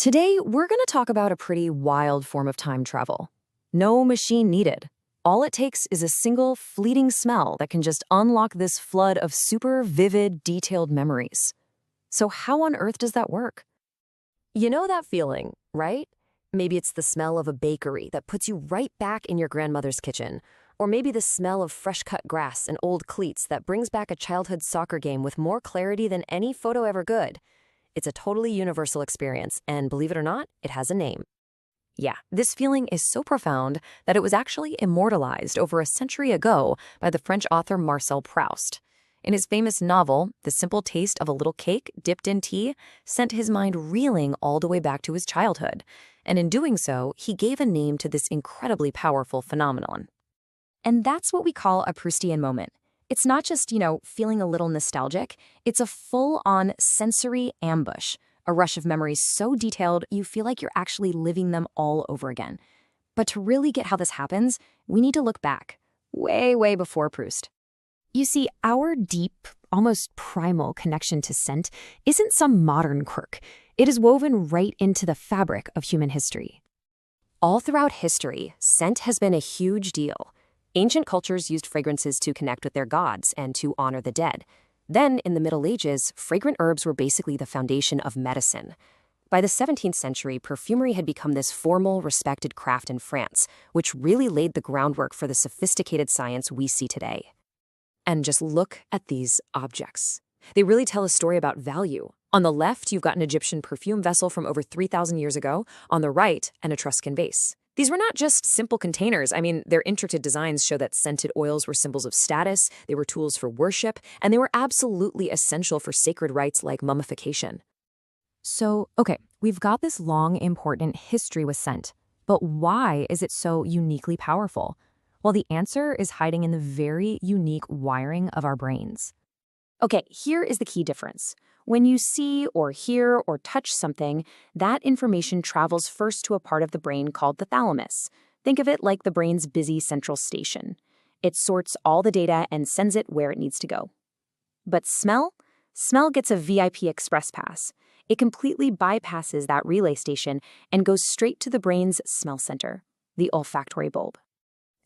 Today, we're going to talk about a pretty wild form of time travel. No machine needed. All it takes is a single fleeting smell that can just unlock this flood of super vivid, detailed memories. So how on earth does that work? You know that feeling, right? Maybe it's the smell of a bakery that puts you right back in your grandmother's kitchen. Or maybe the smell of fresh-cut grass and old cleats that brings back a childhood soccer game with more clarity than any photo ever could. It's a totally universal experience, and believe it or not, it has a name. Yeah, this feeling is so profound that it was actually immortalized over a century ago by the French author Marcel Proust. In his famous novel, The Simple Taste of a Little Cake Dipped in Tea sent his mind reeling all the way back to his childhood. And in doing so, he gave a name to this incredibly powerful phenomenon. And that's what we call a Proustian moment. It's not just, feeling a little nostalgic. It's a full-on sensory ambush, a rush of memories so detailed you feel like you're actually living them all over again. But to really get how this happens, we need to look back, way, way before Proust. You see, our deep, almost primal connection to scent isn't some modern quirk. It is woven right into the fabric of human history. All throughout history, scent has been a huge deal. Ancient cultures used fragrances to connect with their gods and to honor the dead. Then, in the Middle Ages, fragrant herbs were basically the foundation of medicine. By the 17th century, perfumery had become this formal, respected craft in France, which really laid the groundwork for the sophisticated science we see today. And just look at these objects. They really tell a story about value. On the left, you've got an Egyptian perfume vessel from over 3,000 years ago. On the right, an Etruscan vase. These were not just simple containers. Their intricate designs show that scented oils were symbols of status, they were tools for worship, and they were absolutely essential for sacred rites like mummification. So, we've got this long, important history with scent. But why is it so uniquely powerful? Well, the answer is hiding in the very unique wiring of our brains. Here is the key difference. When you see or hear or touch something, that information travels first to a part of the brain called the thalamus. Think of it like the brain's busy central station. It sorts all the data and sends it where it needs to go. But smell? Smell gets a VIP express pass. It completely bypasses that relay station and goes straight to the brain's smell center, the olfactory bulb.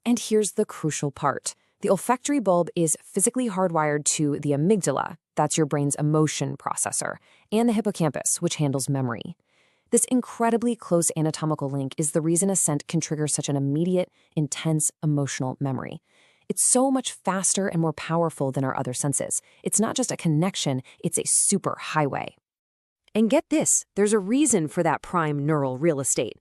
And here's the crucial part. The olfactory bulb is physically hardwired to the amygdala, that's your brain's emotion processor, and the hippocampus, which handles memory. This incredibly close anatomical link is the reason a scent can trigger such an immediate, intense emotional memory. It's so much faster and more powerful than our other senses. It's not just a connection, it's a super highway. And get this, there's a reason for that prime neural real estate.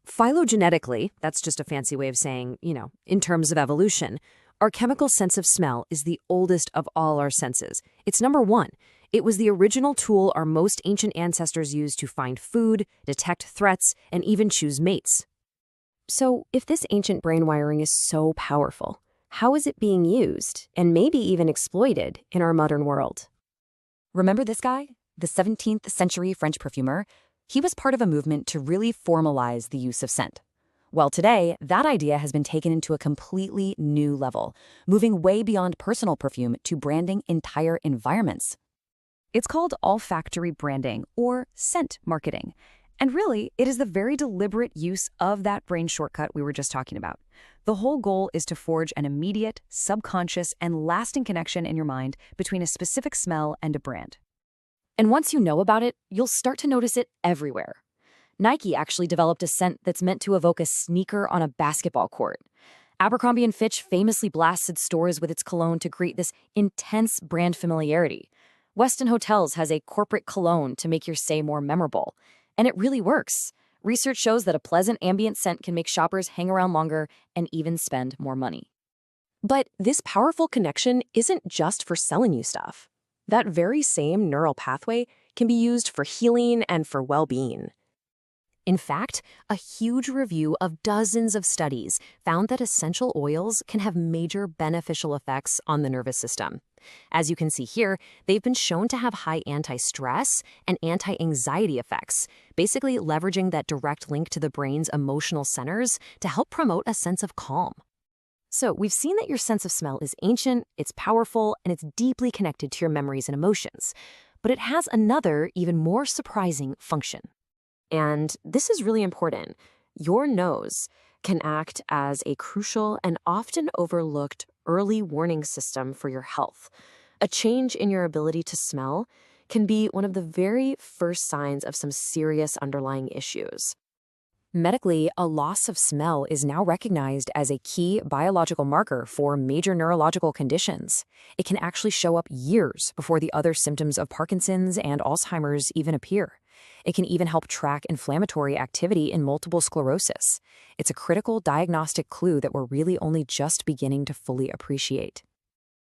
Phylogenetically, that's just a fancy way of saying, in terms of evolution, our chemical sense of smell is the oldest of all our senses. It's number one. It was the original tool our most ancient ancestors used to find food, detect threats, and even choose mates. So, if this ancient brain wiring is so powerful, how is it being used, and maybe even exploited, in our modern world? Remember this guy? The 17th century French perfumer? He was part of a movement to really formalize the use of scent. Well, today, that idea has been taken into a completely new level, moving way beyond personal perfume to branding entire environments. It's called olfactory branding, or scent marketing. And really, it is the very deliberate use of that brain shortcut we were just talking about. The whole goal is to forge an immediate, subconscious, and lasting connection in your mind between a specific smell and a brand. And once you know about it, you'll start to notice it everywhere. Nike actually developed a scent that's meant to evoke a sneaker on a basketball court. Abercrombie & Fitch famously blasted stores with its cologne to create this intense brand familiarity. Westin Hotels has a corporate cologne to make your stay more memorable. And it really works. Research shows that a pleasant ambient scent can make shoppers hang around longer and even spend more money. But this powerful connection isn't just for selling you stuff. That very same neural pathway can be used for healing and for well-being. In fact, a huge review of dozens of studies found that essential oils can have major beneficial effects on the nervous system. As you can see here, they've been shown to have high anti-stress and anti-anxiety effects, basically leveraging that direct link to the brain's emotional centers to help promote a sense of calm. So we've seen that your sense of smell is ancient, it's powerful, and it's deeply connected to your memories and emotions. But it has another, even more surprising function. And this is really important. Your nose can act as a crucial and often overlooked early warning system for your health. A change in your ability to smell can be one of the very first signs of some serious underlying issues. Medically, a loss of smell is now recognized as a key biological marker for major neurological conditions. It can actually show up years before the other symptoms of Parkinson's and Alzheimer's even appear. It can even help track inflammatory activity in multiple sclerosis. It's a critical diagnostic clue that we're really only just beginning to fully appreciate.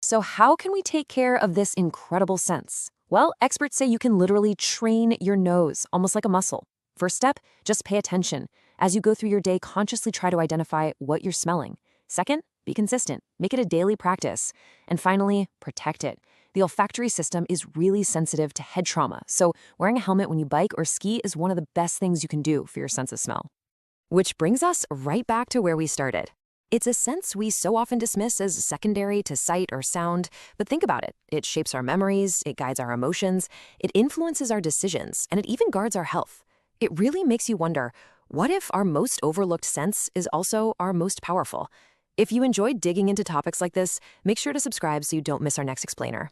So how can we take care of this incredible sense? Well, experts say you can literally train your nose, almost like a muscle. First step, just pay attention. As you go through your day, consciously try to identify what you're smelling. Second, be consistent. Make it a daily practice. And finally, protect it. The olfactory system is really sensitive to head trauma, so wearing a helmet when you bike or ski is one of the best things you can do for your sense of smell. Which brings us right back to where we started. It's a sense we so often dismiss as secondary to sight or sound, but think about it. It shapes our memories, it guides our emotions, it influences our decisions, and it even guards our health. It really makes you wonder, what if our most overlooked sense is also our most powerful? If you enjoyed digging into topics like this, make sure to subscribe so you don't miss our next explainer.